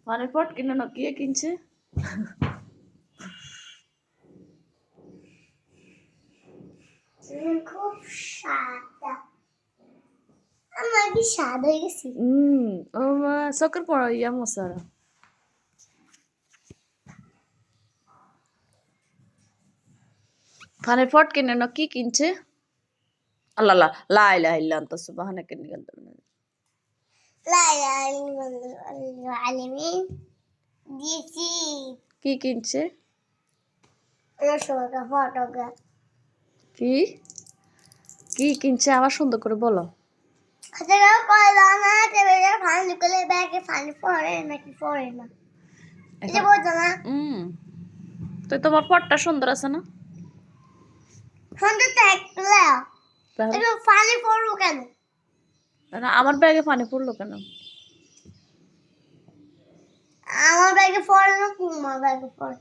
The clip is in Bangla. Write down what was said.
পানির পট কিনে না কে কিনছে? খুব সাদা। আমার কি সাদা হয়ে গেছি? ও মা চোখের পড়া ইয়া মশারা। পানির পট কিনে না কি কিনছে? আল্লাহ লা লা ইলাহা ইল্লা আনতা সুবহানাকা ইন্নী কুনতু মিনাল লা ইলাহা ইল্লাল্লাহু আলামিন দিয়েছি। কি কিনছে? রসগোল্লা ফটোগ্রাফ। কি কি কিনছে আবার সুন্দর করে বলো। সেটা কয়লা না টেবিলে পানি ঢুকলে ব্যাগে পানি পড়ে নাকি পড়ে না এটা বলতো না। তো তোমার পটটা সুন্দর আছে না? সুন্দর তো একলা তাহলে একটু পানি পড়লো কেন? না, আমার ব্যাগে পানি পড়লো কেন? আমার ব্যাগে পড়ে না, তোমার ব্যাগে পড়ে।